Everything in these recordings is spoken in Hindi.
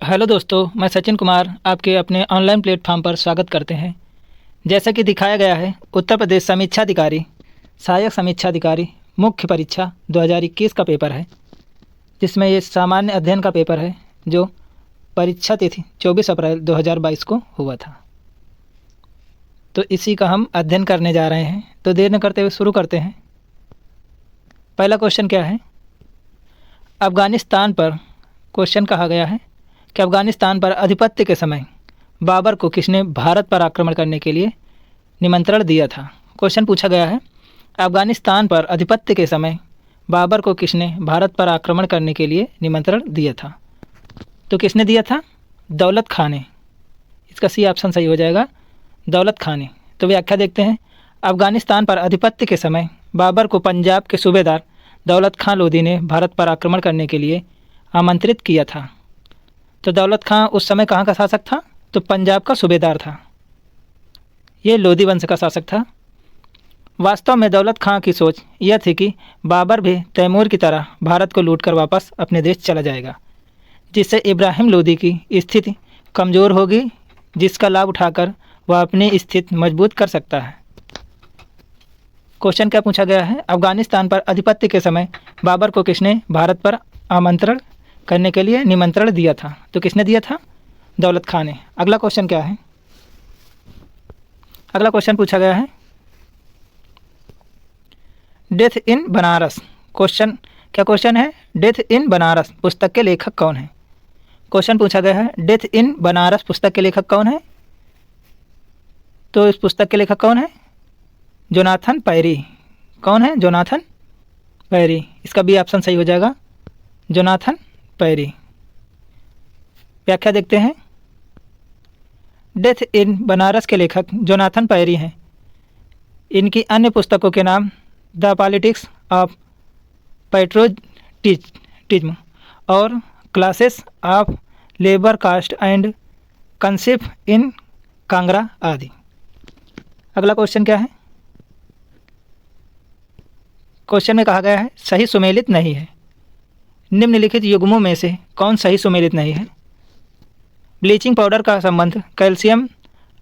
हेलो दोस्तों, मैं सचिन कुमार आपके अपने ऑनलाइन प्लेटफॉर्म पर स्वागत करते हैं। जैसा कि दिखाया गया है, उत्तर प्रदेश समीक्षाधिकारी सहायक समीक्षाधिकारी मुख्य परीक्षा 2021 का पेपर है, जिसमें ये सामान्य अध्ययन का पेपर है जो परीक्षा तिथि 24 अप्रैल 2022 को हुआ था। तो इसी का हम अध्ययन करने जा रहे हैं। तो देर न करते हुए शुरू करते हैं। पहला क्वेश्चन क्या है? अफ़गानिस्तान पर क्वेश्चन कहा गया है कि अफ़गानिस्तान पर आधिपत्य के समय बाबर को किसने भारत पर आक्रमण करने के लिए निमंत्रण दिया था। क्वेश्चन पूछा गया है, अफ़गानिस्तान पर आधिपत्य के समय बाबर को किसने भारत पर आक्रमण करने के लिए निमंत्रण दिया था। तो किसने दिया था? दौलत खां ने। इसका सी ऑप्शन सही हो जाएगा, दौलत खां ने। तो व्याख्या देखते हैं। अफ़गानिस्तान पर आधिपत्य के समय बाबर को पंजाब के सूबेदार दौलत खां लोधी ने भारत पर आक्रमण करने के लिए आमंत्रित किया था। तो दौलत खां उस समय कहाँ का शासक था? तो पंजाब का सूबेदार था। ये लोधी वंश का शासक था। वास्तव में दौलत खां की सोच यह थी कि बाबर भी तैमूर की तरह भारत को लूटकर वापस अपने देश चला जाएगा, जिससे इब्राहिम लोधी की स्थिति कमज़ोर होगी, जिसका लाभ उठाकर वह अपनी स्थिति मजबूत कर सकता है। क्वेश्चन क्या पूछा गया है? अफ़गानिस्तान पर आधिपत्य के समय बाबर को किसने भारत पर आमंत्रण करने के लिए निमंत्रण दिया था। तो किसने दिया था? दौलत खां ने। अगला क्वेश्चन क्या है? अगला क्वेश्चन पूछा गया है, डेथ इन बनारस। क्वेश्चन है, डेथ इन बनारस पुस्तक के लेखक कौन है? क्वेश्चन पूछा गया है, डेथ इन बनारस पुस्तक के लेखक कौन है? तो इस पुस्तक के लेखक कौन है? जोनाथन पैरी। कौन है? जोनाथन पैरी। इसका बी ऑप्शन सही हो जाएगा, जोनाथन पैरी। व्याख्या देखते हैं। डेथ इन बनारस के लेखक जोनाथन पैरी हैं। इनकी अन्य पुस्तकों के नाम द पॉलिटिक्स ऑफ पैट्रियोटिज्म और classes of labour caste and concept in Kangra आदि। अगला क्वेश्चन क्या है? क्वेश्चन में कहा गया है, सही सुमेलित नहीं है। निम्नलिखित युग्मों में से कौन सही सुमेलित नहीं है? ब्लीचिंग पाउडर का संबंध कैल्शियम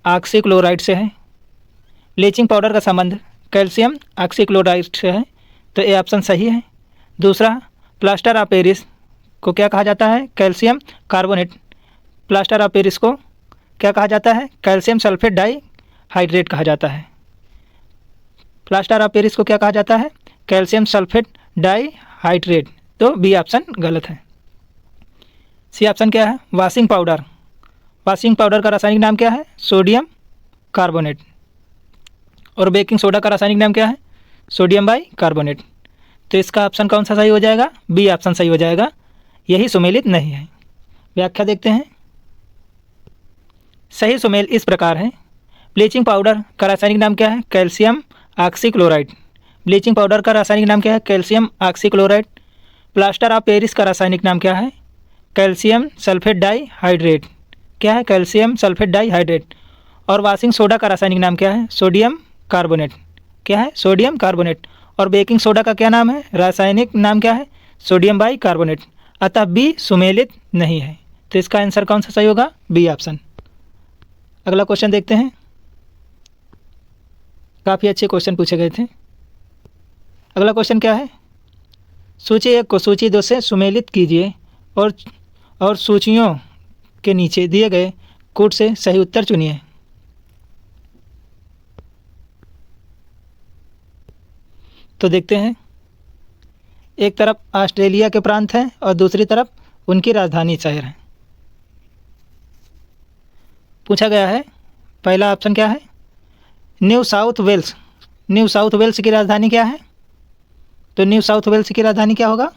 ऑक्सीक्लोराइड से है। ब्लीचिंग पाउडर का संबंध कैल्शियम ऑक्सीक्लोराइड से है, तो ये ऑप्शन सही है। दूसरा, प्लास्टर ऑफ पेरिस को क्या कहा जाता है? Calcium carbonate. Plaster of Paris को क्या कहा जाता है? कैल्शियम सल्फेट डाई हाइड्रेट कहा जाता है। प्लास्टर ऑफ पेरिस को क्या कहा जाता है? Calcium sulphate dihydrate. तो बी ऑप्शन गलत है। सी ऑप्शन क्या है? Washing powder. वॉशिंग पाउडर का रासायनिक नाम क्या है? Sodium carbonate. और बेकिंग सोडा का रासायनिक नाम क्या है? Sodium by carbonate. तो इसका ऑप्शन कौन सा सही हो जाएगा? बी ऑप्शन सही हो जाएगा, यही सुमेलित नहीं है। व्याख्या देखते हैं। सही सुमेल इस प्रकार है। ब्लीचिंग पाउडर का रासायनिक नाम क्या है? Calcium oxychloride. ब्लीचिंग पाउडर का रासायनिक नाम क्या है? Calcium oxychloride. Plaster of Paris का रासायनिक नाम क्या है? Calcium sulphate dihydrate. क्या है? Calcium sulphate dihydrate. और वॉशिंग सोडा का रासायनिक नाम क्या है? Sodium carbonate. क्या है? Sodium carbonate. और बेकिंग सोडा का क्या नाम है? रासायनिक नाम क्या है? Sodium bicarbonate. अतः बी सुमेलित नहीं है। तो इसका आंसर कौन सा सही होगा? B option. अगला क्वेश्चन देखते हैं। काफ़ी अच्छे क्वेश्चन पूछे गए थे। अगला क्वेश्चन क्या है? सूची 1 को सूची 2 से सुमेलित कीजिए और सूचियों के नीचे दिए गए कोड से सही उत्तर चुनिए। तो देखते हैं। एक तरफ ऑस्ट्रेलिया के प्रांत हैं और दूसरी तरफ उनकी राजधानी शहर है। पूछा गया है, पहला ऑप्शन क्या है? New South Wales. New South Wales की राजधानी क्या है? तो न्यू साउथ वेल्स की राजधानी क्या होगा?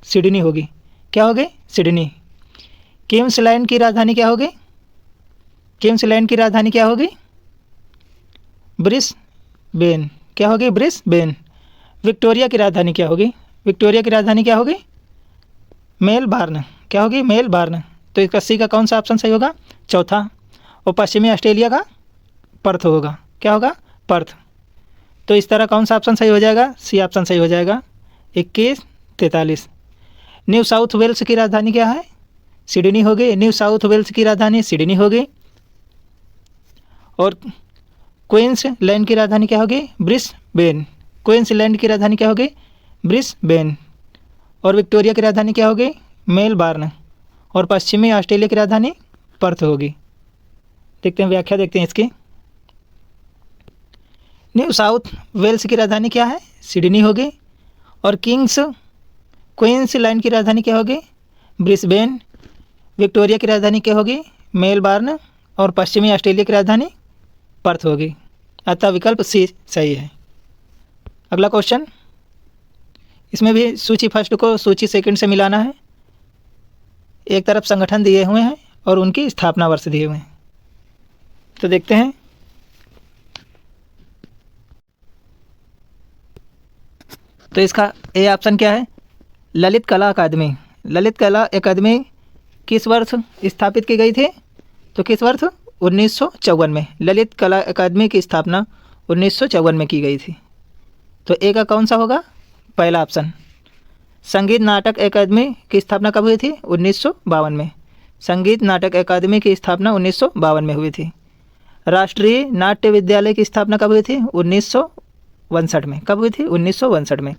सिडनी होगी। क्या होगी? सिडनी। क्वींसलैंड की राजधानी क्या होगी? क्वींसलैंड की राजधानी क्या होगी? ब्रिस्बेन। क्या होगी? ब्रिस्बेन। विक्टोरिया की राजधानी क्या होगी? विक्टोरिया की राजधानी क्या होगी? मेलबर्न। क्या होगी? मेलबर्न। तो इसका सी का कौन सा ऑप्शन सही होगा? चौथा। और पश्चिमी ऑस्ट्रेलिया का पर्थ होगा। क्या होगा? पर्थ। तो इस तरह कौन सा ऑप्शन सही हो जाएगा? सी ऑप्शन सही हो जाएगा, 2143। न्यू साउथ वेल्स की राजधानी क्या है? सिडनी हो गई। न्यू साउथ वेल्स की राजधानी सिडनी हो गई। और क्वींसलैंड की राजधानी क्या होगी? ब्रिस्बेन। क्वींसलैंड की राजधानी क्या होगी? ब्रिस्बेन। और विक्टोरिया की राजधानी क्या होगी? मेलबर्न। और पश्चिमी ऑस्ट्रेलिया की राजधानी पर्थ होगी। देखते हैं व्याख्या, देखते हैं इसकी। न्यू साउथ वेल्स की राजधानी क्या है? सिडनी होगी। और क्वींसलैंड की राजधानी क्या होगी? ब्रिस्बेन। विक्टोरिया की राजधानी क्या होगी? मेलबर्न। और पश्चिमी ऑस्ट्रेलिया की राजधानी पर्थ होगी। अतः विकल्प सी सही है। अगला क्वेश्चन, इसमें भी सूची फर्स्ट को सूची सेकंड से मिलाना है। एक तरफ संगठन दिए हुए हैं और उनकी स्थापना वर्ष दिए हुए हैं। तो देखते हैं। तो इसका ए ऑप्शन क्या है? ललित कला अकादमी। ललित कला अकादमी किस वर्ष स्थापित की गई थी? तो किस वर्ष? 1954 में। ललित कला अकादमी की स्थापना 1954 में की गई थी। तो ए का कौन सा होगा? पहला ऑप्शन। संगीत नाटक अकादमी की स्थापना कब हुई थी? 1952 में। संगीत नाटक अकादमी की स्थापना 1952 में हुई थी। राष्ट्रीय नाट्य विद्यालय की स्थापना कब हुई थी? 1962 में। कब हुई थी? 1962 में।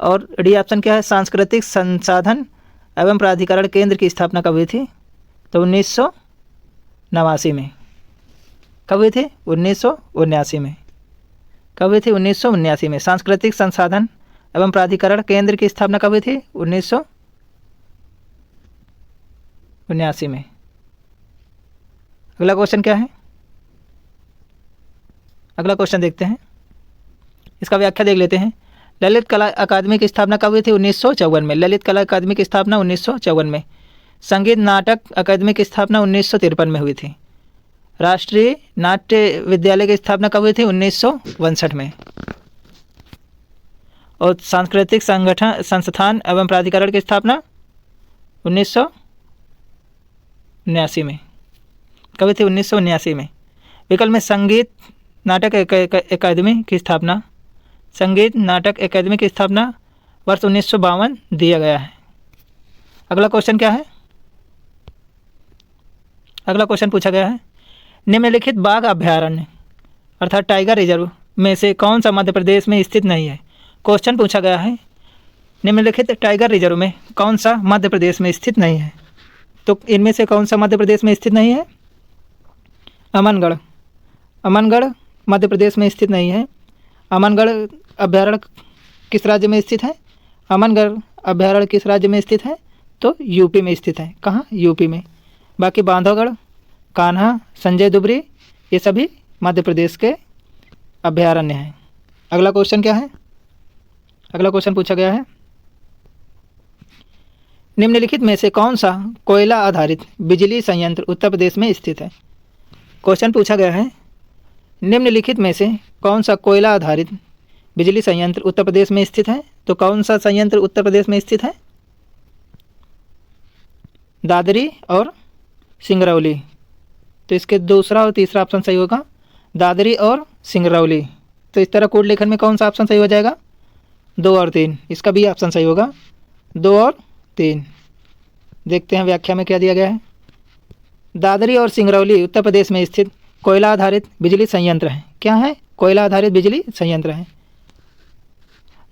और डी ऑप्शन क्या है? सांस्कृतिक संसाधन एवं प्राधिकरण केंद्र की स्थापना कब हुई थी? तो 1989 में। कब हुई थी? 1979 में। कब हुई थी? 1979 में। सांस्कृतिक संसाधन एवं प्राधिकरण केंद्र की स्थापना कब हुई थी? 1979 में। अगला क्वेश्चन क्या है? अगला क्वेश्चन देखते हैं, इसका व्याख्या देख लेते हैं। ललित कला अकादमी की स्थापना कब हुई थी? 1954 में। ललित कला अकादमी की स्थापना 1954 में। संगीत नाटक अकादमी की स्थापना 1953 में हुई थी। राष्ट्रीय नाट्य विद्यालय की स्थापना कब हुई थी? 1962 में। और सांस्कृतिक संगठन संस्थान एवं प्राधिकरण की स्थापना 1979 में। कब हुई थी? 1979 में। विकल्प में संगीत नाटक अकादमी की स्थापना, संगीत नाटक अकादमी की स्थापना वर्ष 1952 दिया गया है। अगला क्वेश्चन क्या है? अगला क्वेश्चन पूछा गया है, निम्नलिखित बाघ अभयारण्य अर्थात टाइगर रिजर्व में से कौन सा मध्य प्रदेश में स्थित नहीं है? क्वेश्चन पूछा गया है, निम्नलिखित टाइगर रिजर्व में कौन सा मध्य प्रदेश में स्थित नहीं है? तो इनमें से कौन सा मध्य प्रदेश में स्थित नहीं है? अमनगढ़। अमनगढ़ मध्य प्रदेश में स्थित नहीं है। अमनगढ़ अभयारण्य किस राज्य में स्थित है? अमनगढ़ अभयारण्य किस राज्य में स्थित है? तो यूपी में स्थित है। कहाँ? यूपी में। बाकी बांधवगढ़, कान्हा, संजय दुबरी ये सभी मध्य प्रदेश के अभयारण्य हैं। अगला क्वेश्चन क्या है? अगला क्वेश्चन पूछा गया है, निम्नलिखित में से कौन सा कोयला आधारित बिजली संयंत्र उत्तर प्रदेश में स्थित है? क्वेश्चन पूछा गया है, निम्नलिखित में से कौन सा कोयला आधारित बिजली संयंत्र उत्तर प्रदेश में स्थित है? तो कौन सा संयंत्र उत्तर प्रदेश में स्थित है? दादरी और सिंगरौली। तो इसके दूसरा और तीसरा ऑप्शन सही होगा, दादरी और सिंगरौली। तो इस तरह कोड लेखन में कौन सा ऑप्शन सही हो जाएगा? 2 और 3। इसका भी ऑप्शन सही होगा, 2 और 3। देखते हैं व्याख्या में क्या दिया गया है। दादरी और सिंगरौली उत्तर प्रदेश में स्थित कोयला आधारित बिजली संयंत्र हैं। क्या है? कोयला आधारित बिजली संयंत्र हैं।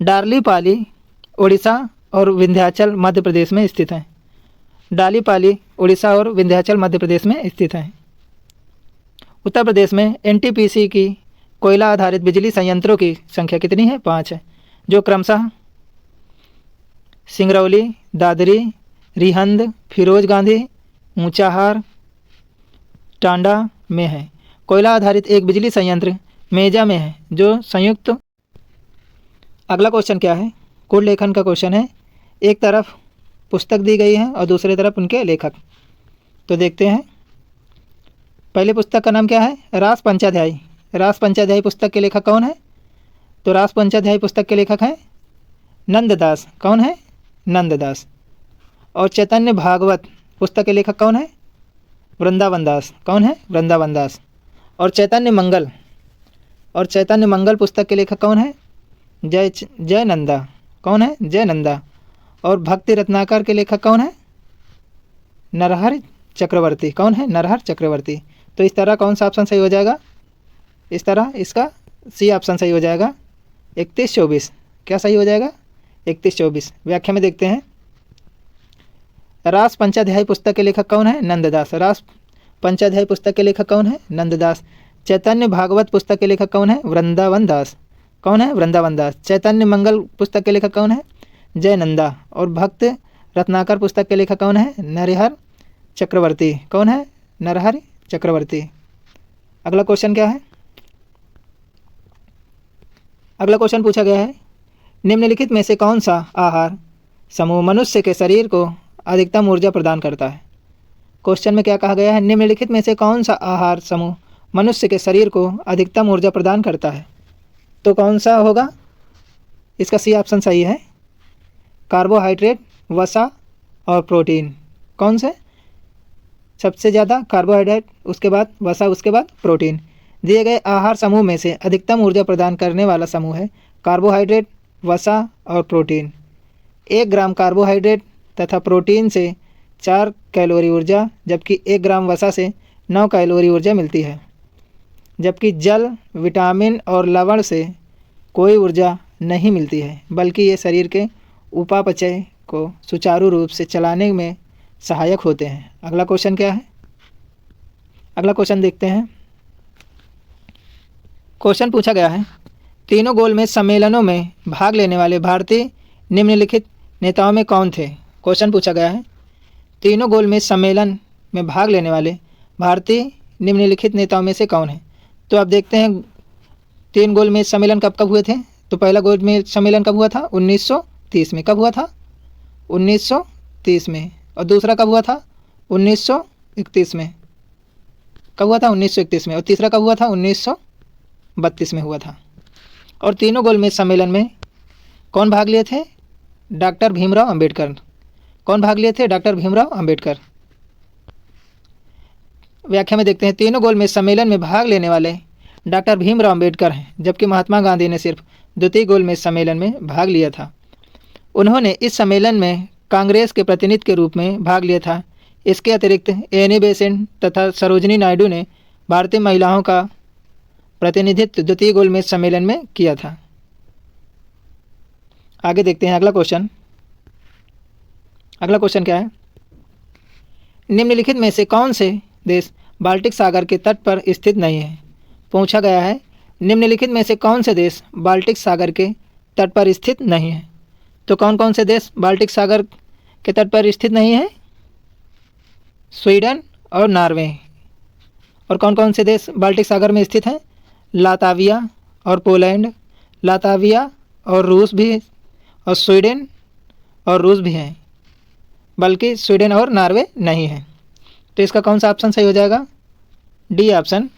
डार्लीपाली उड़ीसा और विंध्याचल मध्य प्रदेश में स्थित है। डालीपाली उड़ीसा और विंध्याचल मध्य प्रदेश में स्थित है। उत्तर प्रदेश में एनटीपीसी की कोयला आधारित बिजली संयंत्रों की संख्या कितनी है? 5 है, जो क्रमशः सिंगरौली, दादरी, रिहंद, फिरोज गांधी, ऊंचाहार, टांडा में है। कोयला आधारित एक बिजली संयंत्र मेजा में है, जो संयुक्त। अगला क्वेश्चन क्या है? कोड लेखन का क्वेश्चन है। एक तरफ पुस्तक दी गई है और दूसरी तरफ उनके लेखक। तो देखते हैं, पहले पुस्तक का नाम क्या है? रास पंचाध्यायी। रास पंचाध्यायी पुस्तक के लेखक कौन है? तो रास पंचाध्यायी पुस्तक के लेखक हैं नंददास। कौन है? नंददास। और चैतन्य भागवत पुस्तक के लेखक कौन है? वृंदावन दास। कौन है? वृंदावन दास। और चैतन्य मंगल पुस्तक के लेखक कौन है? जयनंदा। कौन है? जयनंदा। और भक्ति रत्नाकर के लेखक कौन है? नरहर चक्रवर्ती। कौन है? नरहर चक्रवर्ती। तो इस तरह कौन सा ऑप्शन सही हो जाएगा? इस तरह इसका सी ऑप्शन सही हो जाएगा, 3124। क्या सही हो जाएगा? 3124। व्याख्या में देखते हैं, रास पंचाध्यायी पुस्तक के लेखक कौन है? नंददास। रास पंचाध्यायी पुस्तक के लेखक कौन है? नंददास। चैतन्य भागवत पुस्तक के लेखक कौन है? वृंदावन दास। कौन है? वृंदावन दास। चैतन्य मंगल पुस्तक के लेखक कौन है? जयनंदा। और भक्त रत्नाकर पुस्तक के लेखक कौन है? नरहर चक्रवर्ती। कौन है? नरहर चक्रवर्ती। अगला क्वेश्चन क्या है? अगला क्वेश्चन पूछा गया है, निम्नलिखित में से कौन सा आहार समूह मनुष्य के शरीर को अधिकतम ऊर्जा प्रदान करता है? क्वेश्चन में क्या कहा गया है? निम्नलिखित में से कौन सा आहार समूह मनुष्य के शरीर को अधिकतम ऊर्जा प्रदान करता है? तो कौन सा होगा? इसका सी ऑप्शन सही है, कार्बोहाइड्रेट, वसा और प्रोटीन। कौन से? सबसे ज़्यादा कार्बोहाइड्रेट, उसके बाद वसा, उसके बाद प्रोटीन। दिए गए आहार समूह में से अधिकतम ऊर्जा प्रदान करने वाला समूह है कार्बोहाइड्रेट, वसा और प्रोटीन। 1 ग्राम कार्बोहाइड्रेट तथा प्रोटीन से 4 कैलोरी ऊर्जा, जबकि 1 ग्राम वसा से 9 कैलोरी ऊर्जा मिलती है। जबकि जल, विटामिन और लवण से कोई ऊर्जा नहीं मिलती है, बल्कि ये शरीर के उपापचय को सुचारू रूप से चलाने में सहायक होते हैं। अगला क्वेश्चन क्या है? अगला क्वेश्चन देखते हैं। क्वेश्चन पूछा गया है, तीनों गोलमेज सम्मेलनों में भाग लेने वाले भारतीय निम्नलिखित नेताओं में कौन थे? क्वेश्चन पूछा गया है, तीनों गोलमेज सम्मेलन में भाग लेने वाले भारतीय निम्नलिखित नेताओं में से कौन है? तो अब देखते हैं 3 गोलमेज सम्मेलन कब कब हुए थे। तो पहला गोलमेज सम्मेलन कब हुआ था? 1930 में। कब हुआ था? 1930 में। और दूसरा कब हुआ था? 1931 में। कब हुआ था? 1931 में। और तीसरा कब हुआ था? 1932 में हुआ था। और तीनों गोलमेज सम्मेलन में कौन भाग लिए थे? डॉक्टर भीमराव अंबेडकर। कौन भाग लिए थे? डॉक्टर भीमराव अंबेडकर। व्याख्या में देखते हैं, तीनों गोलमेज सम्मेलन में भाग लेने वाले डॉक्टर भीमराव अंबेडकर हैं, जबकि महात्मा गांधी ने सिर्फ द्वितीय गोलमेज सम्मेलन में भाग लिया था। उन्होंने इस सम्मेलन में कांग्रेस के प्रतिनिधि के रूप में भाग लिया था। इसके अतिरिक्त एनी बेसेंट तथा सरोजिनी नायडू ने भारतीय महिलाओं का प्रतिनिधित्व द्वितीय गोलमेज सम्मेलन में किया था। आगे देखते हैं अगला क्वेश्चन। अगला क्वेश्चन क्या है? निम्नलिखित में से कौन से देश बाल्टिक सागर के तट पर स्थित नहीं है? पूछा गया है, निम्नलिखित में से कौन से देश बाल्टिक सागर के तट पर स्थित नहीं है? तो कौन कौन से देश बाल्टिक सागर के तट पर स्थित नहीं है? स्वीडन और नॉर्वे। और कौन कौन से देश बाल्टिक सागर में स्थित हैं? लाताविया और पोलैंड। लाताविया और रूस भी, और स्वीडन और रूस भी हैं, बल्कि स्वीडन और नॉर्वे नहीं है। तो इसका कौन सा ऑप्शन सही हो जाएगा? डी ऑप्शन,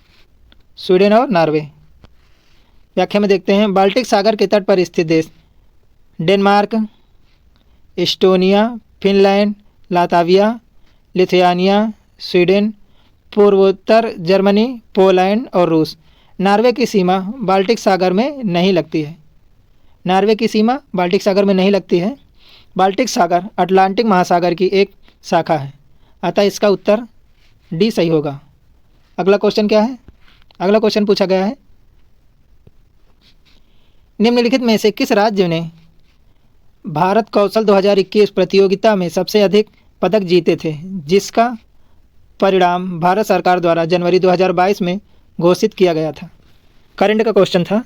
स्वीडन और नॉर्वे। व्याख्या में देखते हैं, बाल्टिक सागर के तट पर स्थित देश Denmark, Estonia, Finland, Latvia, Lithuania, Sweden, पूर्वोत्तर जर्मनी, पोलैंड और रूस। नॉर्वे की सीमा बाल्टिक सागर में नहीं लगती है। नॉर्वे की सीमा बाल्टिक सागर में नहीं लगती है। बाल्टिक सागर अटलांटिक महासागर की एक शाखा है, अतः इसका उत्तर डी सही होगा। अगला क्वेश्चन क्या है? अगला क्वेश्चन पूछा गया है, निम्नलिखित में से किस राज्य ने भारत कौशल 2021 प्रतियोगिता में सबसे अधिक पदक जीते थे, जिसका परिणाम भारत सरकार द्वारा जनवरी 2022 में घोषित किया गया था? करंट का क्वेश्चन था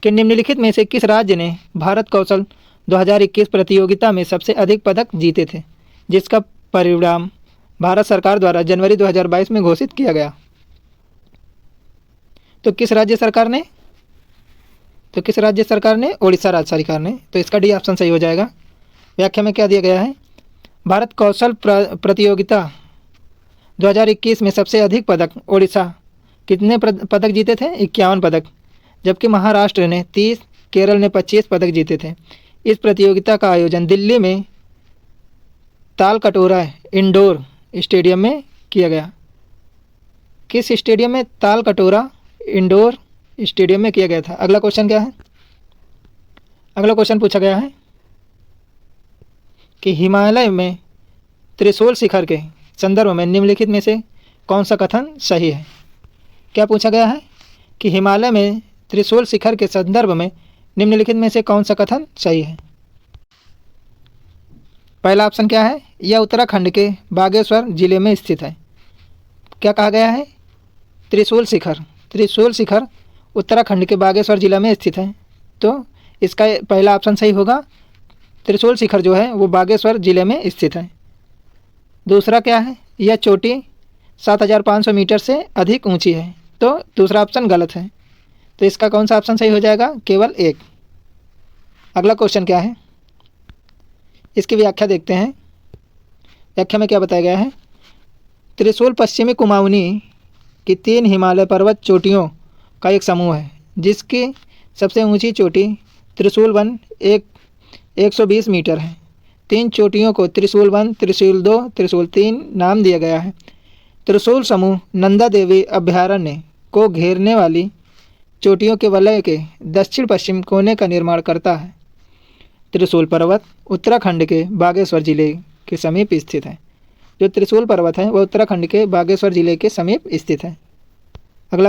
कि निम्नलिखित में से किस राज्य ने भारत कौशल 2021 प्रतियोगिता में सबसे अधिक पदक जीते थे, जिसका परिणाम भारत सरकार द्वारा जनवरी 2022 में घोषित किया गया? तो किस राज्य सरकार ने? तो किस राज्य सरकार ने? ओडिशा राज्य सरकार ने। तो इसका डी ऑप्शन सही हो जाएगा। व्याख्या में क्या दिया गया है? भारत कौशल प्रतियोगिता 2021 में सबसे अधिक पदक ओडिशा कितने पदक जीते थे? 51 पदक, जबकि महाराष्ट्र ने 30, केरल ने 25 पदक जीते थे। इस प्रतियोगिता का आयोजन दिल्ली में तालकटोरा इंडोर स्टेडियम में किया गया। किस स्टेडियम में? तालकटोरा इंडोर स्टेडियम में किया गया था। अगला क्वेश्चन क्या है? अगला क्वेश्चन पूछा गया है कि हिमालय में त्रिशूल शिखर के संदर्भ में निम्नलिखित में से कौन सा कथन सही है? क्या पूछा गया है कि हिमालय में त्रिशूल शिखर के संदर्भ में निम्नलिखित में से कौन सा कथन सही है? पहला ऑप्शन क्या है? यह उत्तराखंड के बागेश्वर जिले में स्थित है। क्या कहा गया है? त्रिशूल शिखर उत्तराखंड के बागेश्वर जिला में स्थित है, तो इसका पहला ऑप्शन सही होगा। त्रिशूल शिखर जो है वो बागेश्वर जिले में स्थित है। दूसरा क्या है? यह चोटी 7500 मीटर से अधिक ऊंची है, तो दूसरा ऑप्शन गलत है। तो इसका कौन सा ऑप्शन सही हो जाएगा? केवल एक। अगला क्वेश्चन क्या है, इसकी व्याख्या देखते हैं। व्याख्या में क्या बताया गया है? त्रिशूल पश्चिमी कुमाऊनी की 3 हिमालय पर्वत चोटियों का एक समूह है, जिसकी सबसे ऊंची चोटी त्रिशूल 1 120 मीटर है। 3 चोटियों को त्रिशूल 1, त्रिशूल 2, त्रिशूल 3 नाम दिया गया है। त्रिशूल समूह नंदा देवी अभयारण्य को घेरने वाली चोटियों के वलय के दक्षिण पश्चिम कोने का निर्माण करता है। त्रिशूल पर्वत उत्तराखंड के बागेश्वर जिले के समीप स्थित है। जो त्रिशूल पर्वत है वह उत्तराखंड के बागेश्वर जिले के समीप स्थित है।